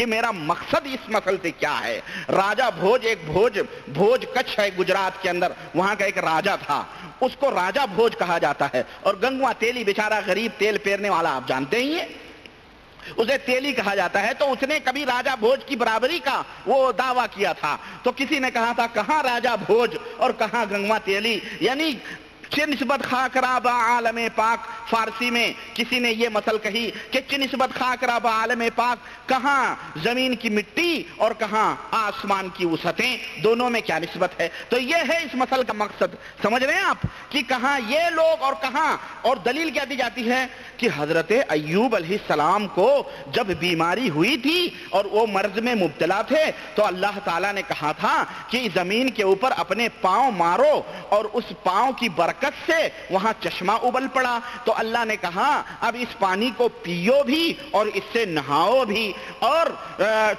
کہ میرا مقصد اس مسئلے سے کیا ہے۔ راجہ بھوج، ایک بھوج کچھ ہے گجرات کے اندر، وہاں کا ایک راجہ تھا، اس کو راجہ بھوج کہا جاتا ہے۔ اور گنگوا تیلی بیچارہ غریب تیل پیرنے والا آپ جانتے ہی ہیں، اسے تیلی کہا جاتا ہے۔ تو اس نے کبھی راجہ بھوج کی برابری کا وہ دعویٰ کیا تھا، تو کسی نے کہا تھا کہاں راجہ بھوج اور کہاں گنگوا تیلی، یعنی چہ نسبت خاک را با عالم پاک۔ فارسی میں کسی نے یہ مثل کہی کہ چہ نسبت خاک را با عالم پاک، کہاں زمین کی مٹی اور کہاں آسمان کی وسعتیں، دونوں میں کیا نسبت ہے۔ تو یہ ہے اس مثل کا مقصد، سمجھ رہے ہیں آپ کہ کہاں یہ لوگ اور کہاں۔ اور دلیل کیا دی جاتی ہے کہ حضرت ایوب علیہ السلام کو جب بیماری ہوئی تھی اور وہ مرض میں مبتلا تھے تو اللہ تعالیٰ نے کہا تھا کہ زمین کے اوپر اپنے پاؤں مارو، اور اس پاؤں کی برکت سے وہاں چشمہ ابل پڑا۔ تو اللہ نے کہا اب اس پانی کو پیو بھی اور اس سے نہاؤ بھی، اور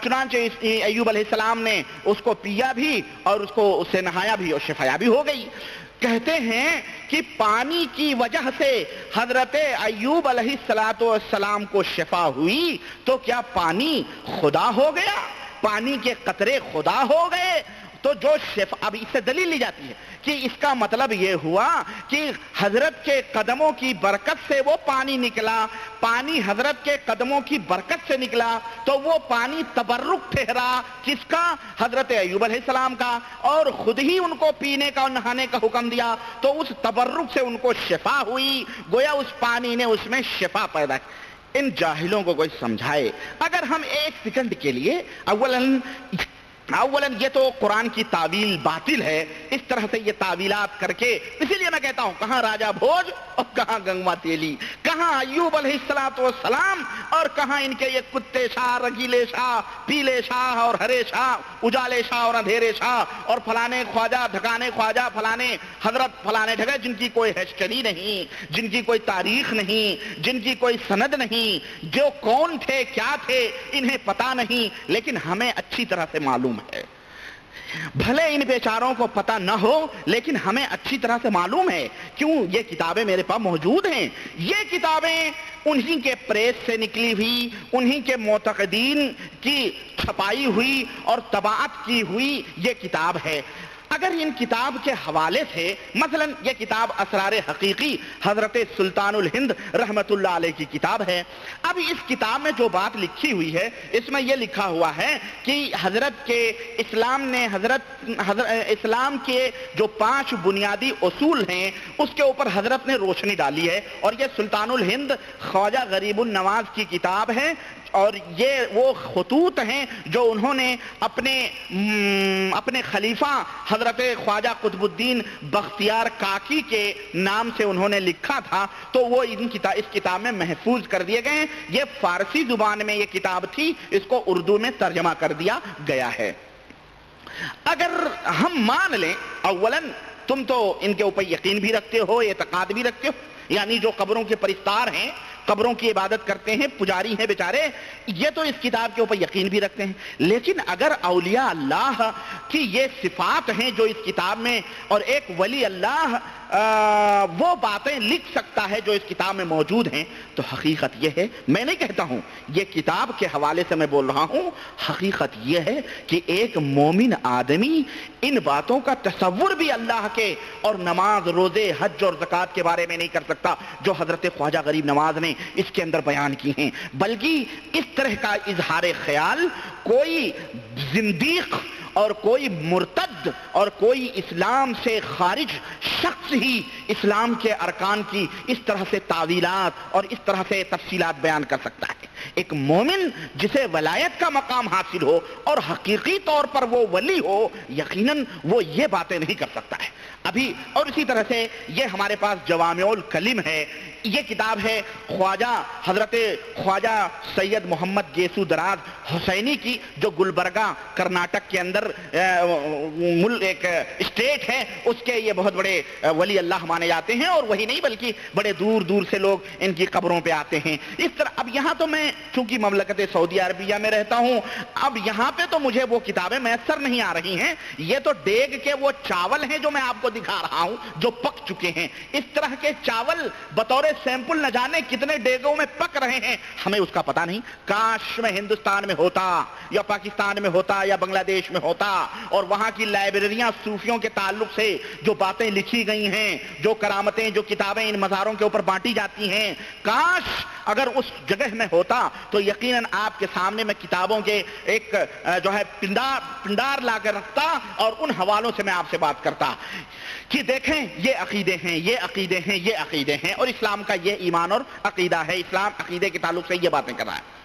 چنانچہ ایوب علیہ السلام نے اس کو پیا بھی اور اس سے نہایا بھی اور شفا بھی ہو گئی۔ کہتے ہیں کہ پانی کی وجہ سے حضرت ایوب علیہ السلام کو شفا ہوئی، تو کیا پانی خدا ہو گیا؟ پانی کے قطرے خدا ہو گئے؟ تو جو شفا، اب اس سے دلیل لی جاتی ہے کہ اس کا مطلب یہ ہوا کہ حضرت کے قدموں کی برکت سے وہ پانی نکلا، پانی حضرت کے قدموں کی برکت سے نکلا، تو وہ پانی تبرک ٹھہرا کس کا؟ حضرت ایوب علیہ السلام کا، اور خود ہی ان کو پینے کا اور نہانے کا حکم دیا، تو اس تبرک سے ان کو شفا ہوئی، گویا اس پانی نے اس میں شفا پیدا کی۔ ان جاہلوں کو کوئی سمجھائے۔ اگر ہم ایک سیکنڈ کے لیے اولاً یہ تو قرآن کی تعویل باطل ہے، اس طرح سے یہ تعویلات کر کے، اسی لیے میں کہتا ہوں کہاں راجہ بھوج اور کہاں گنگوا تیلی، کہاں ایوب علیہ السلام اور کہاں ان کے یہ کتے شاہ، رگیلے شاہ، پیلے شاہ اور ہرے شاہ، اجالے شاہ اور اندھیرے شاہ، اور فلانے خواجہ ڈھکانے خواجہ، فلانے حضرت فلانے ڈھکے، جن کی کوئی ہسٹری نہیں، جن کی کوئی تاریخ نہیں، جن کی کوئی سند نہیں، جو کون تھے کیا تھے انہیں پتہ نہیں، لیکن ہمیں اچھی طرح سے معلوم ہے۔ بھلے ان بیچاروں کو پتہ نہ ہو لیکن ہمیں اچھی طرح سے معلوم ہے، کیوں؟ یہ کتابیں میرے پاس موجود ہیں۔ یہ کتابیں انہی کے پریس سے نکلی ہوئی، انہی کے معتقدین کی چھپائی ہوئی اور طباعت کی ہوئی یہ کتاب ہے۔ اگر ان کتاب کے حوالے سے، مثلا یہ کتاب اسرار حقیقی حضرت سلطان الہند رحمت اللہ علیہ کی کتاب ہے۔ اب اس کتاب میں جو بات لکھی ہوئی ہے، اس میں یہ لکھا ہوا ہے کہ حضرت کے اسلام کے جو 5 بنیادی اصول ہیں اس کے اوپر حضرت نے روشنی ڈالی ہے، اور یہ سلطان الہند خواجہ غریب النواز کی کتاب ہے، اور یہ وہ خطوط ہیں جو انہوں نے اپنے خلیفہ حضرت خواجہ قطب الدین بختیار کاکی کے نام سے انہوں نے لکھا تھا، تو وہ اس کتاب میں محفوظ کر دیے گئے ہیں۔ یہ فارسی زبان میں یہ کتاب تھی، اس کو اردو میں ترجمہ کر دیا گیا ہے۔ اگر ہم مان لیں، اولاً تم تو ان کے اوپر یقین بھی رکھتے ہو، اعتقاد بھی رکھتے ہو، یعنی جو قبروں کے پرستار ہیں، قبروں کی عبادت کرتے ہیں، پجاری ہیں بیچارے، یہ تو اس کتاب کے اوپر یقین بھی رکھتے ہیں۔ لیکن اگر اولیاء اللہ کی یہ صفات ہیں جو اس کتاب میں، اور ایک ولی اللہ وہ باتیں لکھ سکتا ہے جو اس کتاب میں موجود ہیں، تو حقیقت یہ ہے، میں نہیں کہتا ہوں، یہ کتاب کے حوالے سے میں بول رہا ہوں، حقیقت یہ ہے کہ ایک مومن آدمی ان باتوں کا تصور بھی اللہ کے اور نماز، روزے، حج اور زکوٰۃ کے بارے میں نہیں کر سکتا جو حضرت خواجہ غریب نواز نے اس کے اندر بیان کی ہیں۔ بلکہ اس طرح کا اظہار خیال کوئی زندیق اور کوئی مرتد اور کوئی اسلام سے خارج شخص ہی اسلام کے ارکان کی اس طرح سے تعویلات اور اس طرح سے تفصیلات بیان کر سکتا ہے۔ ایک مومن جسے ولایت کا مقام حاصل ہو اور حقیقی طور پر وہ ولی ہو، یقیناً وہ یہ باتیں نہیں کر سکتا ہے۔ ابھی اور اسی طرح سے یہ ہمارے پاس جوامع الکلم ہے، یہ کتاب ہے حضرت خواجہ سید محمد گیسو دراز حسینی کی، جو گلبرگہ کرناٹک کے اندر ایک اسٹیٹ ہے، اس کے یہ بہت بڑے ولی اللہ مانے جاتے ہیں، اور وہی نہیں بلکہ بڑے دور دور سے لوگ ان کی قبروں پہ آتے ہیں۔ اس طرح اب یہاں تو میں چونکہ مملکت سعودی عربیہ میں رہتا ہوں، اب یہاں پہ تو مجھے وہ کتابیں میسر نہیں آ رہی ہیں، یہ تو دیگ کے وہ چاول ہیں جو میں آپ کو دکھا رہا ہوں جو پک چکے ہیں، اس طرح کے چاول بطور سیمپل نہ جانے کتنے ڈیگوں میں پک رہے ہیں، ہمیں اس کا پتہ نہیں۔ کاش میں ہندوستان میں ہوتا یا پاکستان میں ہوتا یا بنگلہ دیش میں ہوتا اور وہاں کی لائبریریاں صوفیوں کے تعلق سے جو باتیں لکھی گئی ہیں، جو کرامتیں، جو کتابیں ان مزاروں کے اوپر بانٹی جاتی ہیں، کاش اگر اس جگہ میں ہوتا تو یقیناً آپ کے سامنے میں کتابوں کے ایک جو ہے پنڈار لا کر رکھتا اور ان حوالوں سے میں آپ سے بات کرتا کہ دیکھیں یہ عقیدے ہیں، یہ عقیدے ہیں، یہ عقیدے ہیں، اور اسلام کا یہ ایمان اور عقیدہ ہے، اسلام عقیدے کے تعلق سے یہ باتیں کر رہا ہے۔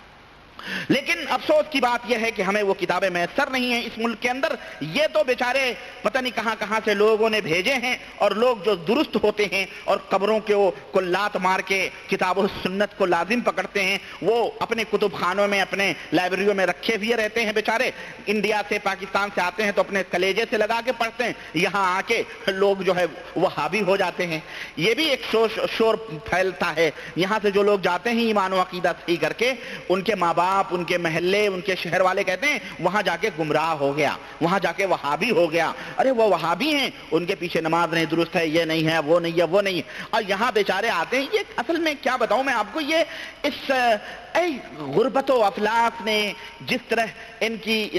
لیکن افسوس کی بات یہ ہے کہ ہمیں وہ کتابیں میسر نہیں ہیں اس ملک کے اندر۔ یہ تو بیچارے پتہ نہیں کہاں کہاں سے لوگوں نے بھیجے ہیں، اور لوگ جو درست ہوتے ہیں اور قبروں کو لات مار کے کتاب و سنت کو لازم پکڑتے ہیں، وہ اپنے کتب خانوں میں، اپنے لائبریریوں میں رکھے ہوئے رہتے ہیں بیچارے۔ انڈیا سے، پاکستان سے آتے ہیں تو اپنے کلیجے سے لگا کے پڑھتے ہیں، یہاں آ کے لوگ جو ہے وہ حاوی ہو جاتے ہیں۔ یہ بھی ایک شور پھیلتا ہے، یہاں سے جو لوگ جاتے ہیں ایمان و عقیدہ صحیح کر کے، ان کے ماں باپ، ان کے محلے، ان کے شہر والے کہتے ہیں وہاں جا کے گمراہ ہو گیا، وہاں جا کے وہابی ہو گیا۔ ارے وہ وہابی ہیں، ان کے پیچھے نماز نہیں درست ہے، یہ نہیں ہے، وہ نہیں ہے، وہ نہیں ہے، اور یہاں بیچارے آتے ہیں۔ یہ اصل میں کیا بتاؤں میں آپ کو، یہ اس غربت و افلاس نے جس طرح ان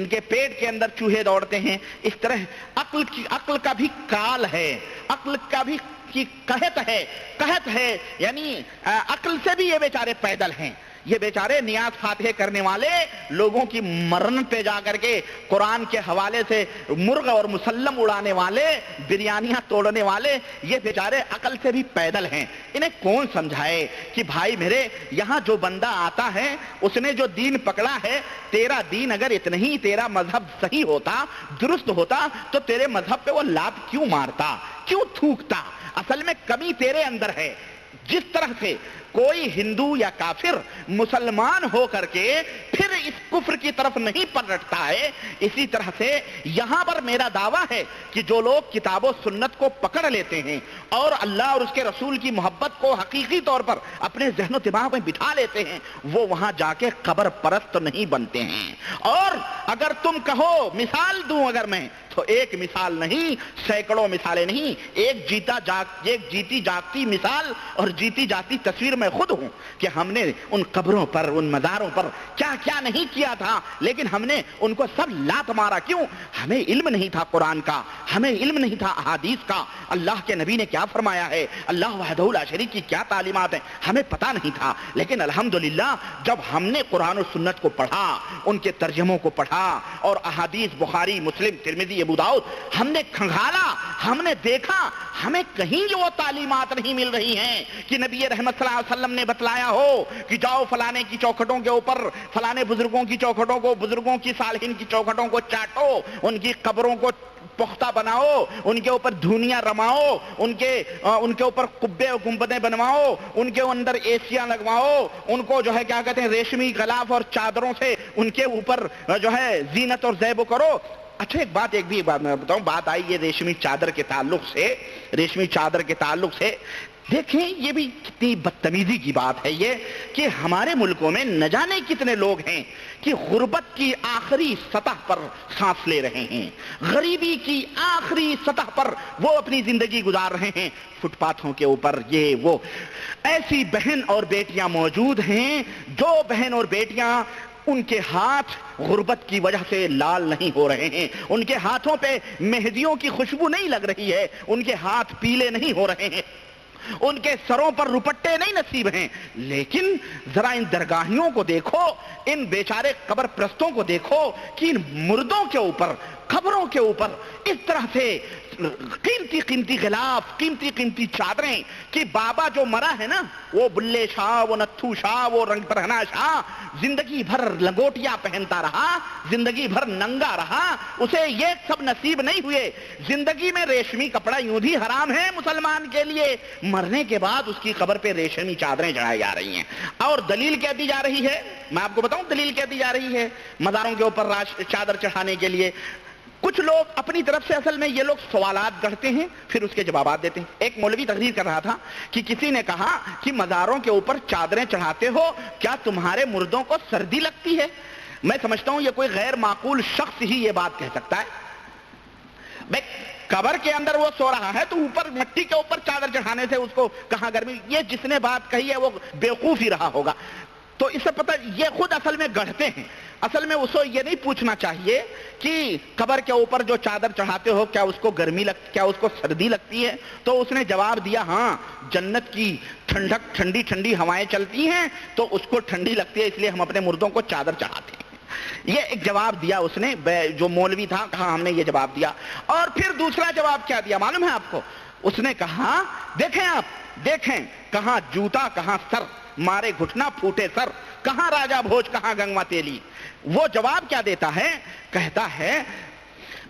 کے پیٹ کے اندر چوہے دوڑتے ہیں، اس طرح عقل کا بھی کال ہے، عقل کا بھی کی قحط ہے، یعنی عقل سے بھی یہ بیچارے پیدل ہیں۔ یہ بیچارے نیاز فاتح کرنے والے لوگوں کی مرن پہ جا کر کے قرآن کے حوالے سے مرغ اور مسلم اڑانے والے، بریانیاں توڑنے والے، یہ بیچارے عقل سے بھی پیدل ہیں۔ انہیں کون سمجھائے کہ بھائی میرے یہاں جو بندہ آتا ہے اس نے جو دین پکڑا ہے، تیرا دین اگر اتنا ہی تیرا مذہب صحیح ہوتا، درست ہوتا، تو تیرے مذہب پہ وہ لات کیوں مارتا، کیوں تھوکتا؟ اصل میں کمی تیرے اندر ہے۔ جس طرح سے کوئی ہندو یا کافر مسلمان ہو کر کے پھر اس کفر کی طرف نہیں پلٹتا ہے، اسی طرح سے یہاں پر میرا دعویٰ ہے کہ جو لوگ کتاب و سنت کو پکڑ لیتے ہیں اور اللہ اور اس کے رسول کی محبت کو حقیقی طور پر اپنے ذہن و دماغ میں بٹھا لیتے ہیں، وہ وہاں جا کے قبر پرست نہیں بنتے ہیں۔ اور اگر تم کہو مثال دوں اگر میں، تو ایک مثال نہیں، سینکڑوں مثالیں نہیں، ایک جیتی جاگتی مثال اور جیتی جاتی تصویر میں خود ہوں کہ ہم نے ان قبروں پر، ان مزاروں پر کیا کیا نہیں کیا تھا، لیکن ہم نے ان کو سب لات مارا۔ کیوں؟ ہمیں علم نہیں تھا قرآن کا، ہمیں علم نہیں تھا احادیث کا، اللہ کے نبی نے کیا فرمایا ہے، اللہ وحدہ لا شریک کی کیا تعلیمات ہیں، ہمیں پتہ نہیں تھا۔ لیکن الحمدللہ جب ہم نے قرآن و سنت کو پڑھا، ان کے ترجموں کو پڑھا اور احادیث بخاری، مسلم، ترمذی، ابو داؤد ہم نے کھنگالا، ہم نے دیکھا، ہمیں کہیں وہ تعلیمات نہیں مل رہی ہیں کہ نبی رحمت صلی اللہ علیہ وسلم نے بتلایا ہو کہ جاؤ فلانے کی چوکھٹوں کے اوپر، فلانے بزرگوں کی چوکھٹوں کو، بزرگوں کی صالحین کی چوکھٹوں کو چاٹو، ان کی قبروں کو پختہ بناؤ، ان کے اوپر دھونیاں رماؤ، ان کے اوپر قبے اور گنبدیں بنواؤ، ان کے اندر ایسیاں لگواؤ، ان کو جو ہے کیا کہتے ہیں ریشمی غلاف اور چادروں سے ان کے اوپر جو ہے زینت اور زیب کرو۔ اچھا ایک بھی بات میں بتاؤں، بات آئی یہ ریشمی چادر کے تعلق سے، دیکھیں یہ بھی کتنی بدتمیزی کی بات ہے یہ کہ ہمارے ملکوں میں نہ جانے کتنے لوگ ہیں کہ غربت کی آخری سطح پر سانس لے رہے ہیں، غریبی کی آخری سطح پر وہ اپنی زندگی گزار رہے ہیں، فٹ پاتھوں کے اوپر، یہ وہ۔ ایسی بہن اور بیٹیاں موجود ہیں جو بہن اور بیٹیاں ان کے ہاتھ غربت کی وجہ سے لال نہیں ہو رہے ہیں، ان کے ہاتھوں پہ مہندیوں کی خوشبو نہیں لگ رہی ہے، ان کے ہاتھ پیلے نہیں ہو رہے ہیں، ان کے سروں پر روپٹے نہیں نصیب ہیں، لیکن ذرا ان درگاہیوں کو دیکھو، ان بیچارے قبر پرستوں کو دیکھو کہ ان مردوں کے اوپر، قبروں کے اوپر اس طرح سے قیمتی غلاف، قیمتی چادریں کہ بابا جو مرا ہے نا، وہ بلے شاہ، وہ نتھو شاہ، وہ رنگ پرہنا شاہ زندگی بھر لنگوٹیاں پہنتا رہا، زندگی بھر ننگا رہا، اسے یہ سب نصیب نہیں ہوئے۔ زندگی میں ریشمی کپڑا یوں بھی حرام ہے مسلمان کے لیے، مرنے کے بعد اس کی قبر پہ ریشمی چادریں چڑھائی جا رہی ہیں، اور دلیل کیا دی جا رہی ہے، میں آپ کو بتاؤں دلیل کیا دی جا رہی ہے مزاروں کے اوپر چادر چڑھانے کے لیے۔ کچھ لوگ اپنی طرف سے اصل میں یہ لوگ سوالات گڑھتے ہیں پھر اس کے جوابات دیتے ہیں. ایک مولوی تقریر کر رہا تھا کہ کسی نے کہا کہ مزاروں کے اوپر چادریں چڑھاتے ہو, کیا تمہارے مردوں کو سردی لگتی ہے؟ میں سمجھتا ہوں یہ کوئی غیر معقول شخص ہی یہ بات کہہ سکتا ہے. بھئی قبر کے اندر وہ سو رہا ہے تو اوپر مٹی کے اوپر چادر چڑھانے سے اس کو کہاں گرمی؟ یہ جس نے بات کہی ہے وہ بیوقوف ہی رہا ہوگا. تو اس سے پتہ یہ خود اصل میں گڑھتے ہیں. اصل میں اس کو یہ نہیں پوچھنا چاہیے کہ قبر کے اوپر جو چادر چڑھاتے ہو کیا اس کو گرمی لگتی, کیا اس کو سردی لگتی ہے؟ تو اس نے جواب دیا ہاں جنت کی ٹھنڈک ٹھنڈی ٹھنڈی ہوائیں چلتی ہیں تو اس کو ٹھنڈی لگتی ہے, اس لیے ہم اپنے مردوں کو چادر چڑھاتے ہیں. یہ ایک جواب دیا اس نے, جو مولوی تھا کہا ہم نے یہ جواب دیا. اور پھر دوسرا جواب کیا دیا معلوم ہے آپ کو؟ اس نے کہا دیکھیں آپ دیکھیں, کہاں جوتا کہاں سر, مارے گھٹنا پھوٹے سر, کہاں راجا بھوج کہاں گنگوا تیلی. وہ جواب کیا دیتا ہے؟ کہتا ہے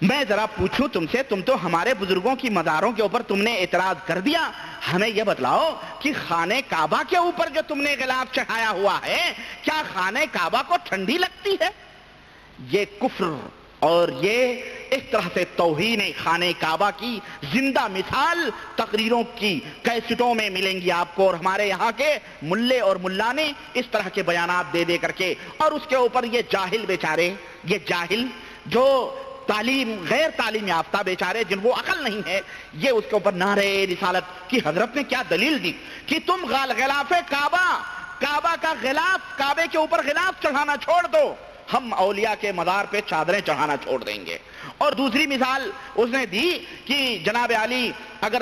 میں ذرا پوچھوں تم سے, تم تو ہمارے بزرگوں کی مزاروں کے اوپر تم نے اعتراض کر دیا, ہمیں یہ بتلاؤ کہ خانہ کعبہ کے اوپر جو تم نے غلاف چڑھایا ہوا ہے کیا خانہ کعبہ کو ٹھنڈی لگتی ہے؟ یہ کفر اور یہ اس طرح سے توہین خانہ کعبہ کی زندہ مثال تقریروں کی کیسٹوں میں ملیں گی آپ کو, اور ہمارے یہاں کے ملے اور ملانے اس طرح کے بیانات دے دے کر کے. اور اس کے اوپر یہ جاہل بیچارے, یہ جاہل جو غیر تعلیم یافتہ بیچارے جن کو عقل نہیں ہے, یہ اس کے اوپر نعرے رسالت کی حضرت نے کیا دلیل دی کہ تم غلاف کعبہ کا غلاف, کعبے کے اوپر غلاف چڑھانا چھوڑ دو, ہم اولیاء کے مزار پہ چادریں چڑھانا چھوڑ دیں گے. اور دوسری مثال اس نے دی کہ جناب علی اگر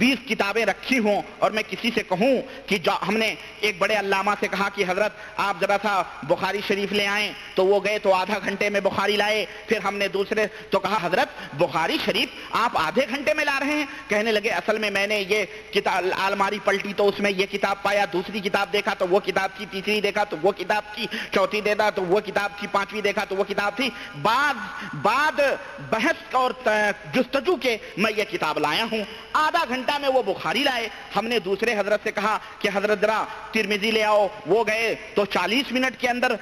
20 کتابیں رکھی ہوں اور میں کسی سے کہوں کہ ہم نے ایک بڑے علامہ سے کہا کہ حضرت آپ ذرا سا بخاری شریف لے آئیں, تو وہ گئے تو آدھا گھنٹے میں بخاری لائے. پھر ہم نے دوسرے تو کہا حضرت بخاری شریف آپ آدھے گھنٹے میں لا رہے ہیں؟ کہنے لگے اصل میں نے یہ کتاب الماری پلٹی تو اس میں یہ کتاب پایا, دوسری کتاب دیکھا تو وہ کتاب تھی, تیسری دیکھا تو وہ کتاب تھی, چوتھی دیکھا تو وہ کتاب تھی, پانچویں دیکھا تو وہ کتاب تھی. بعد بحث اور جستجو کے میں یہ کتاب لایا ہوں. آدھا گھنٹہ میں وہ بخاری لائے. ہم نے دوسرے حضرت سے کہا کہ حضرت ذرا ترمذی لے آؤ, وہ گئے تو 40 منٹ کے اندر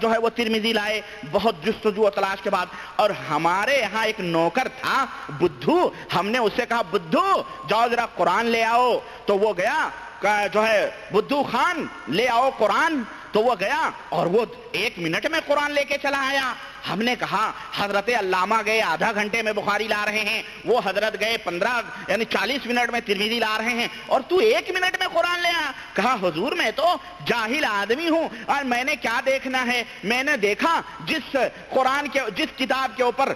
جو ہے وہ ترمذی لائے, بہت جستجو و تلاش کے بعد. اور ہمارے یہاں ایک نوکر تھا بدھو, ہم نے اس سے کہا بدھو جاؤ ذرا قرآن لے آؤ, تو وہ گیا, جو ہے بدھو خان لے آؤ قرآن, تو وہ گیا اور وہ 1 منٹ میں قرآن لے کے چلا آیا. ہم نے کہا حضرت علامہ گئے آدھا گھنٹے میں بخاری لا رہے ہیں, وہ حضرت گئے 40 منٹ میں ترمذی لا رہے ہیں, اور تو 1 منٹ میں قرآن لے آیا. کہا حضور میں تو جاہل آدمی ہوں, اور میں نے کیا دیکھنا ہے, میں نے دیکھا جس کتاب کے اوپر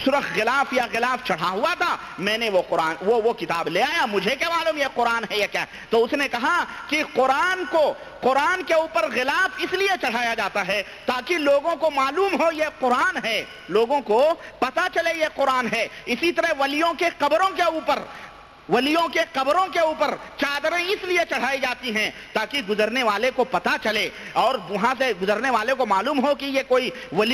سرخ غلاف یا غلاف چڑھا ہوا تھا میں نے وہ کتاب لے آیا, مجھے کیا معلوم یہ قرآن ہے یا کیا. تو اس نے کہا کہ قرآن کے اوپر غلاف اس لیے چڑھایا جاتا ہے تاکہ لوگوں کو معلوم ہو یہ قرآن ہے, لوگوں کو پتا چلے یہ قرآن ہے. اسی طرح ولیوں کے قبروں کے اوپر چادریں اس لیے چڑھائی جاتی ہیں تاکہ گزرنے والے کو پتا چلے اور وہاں سے گزرنے والے کو معلوم ہو کہ یہ کوئی ولی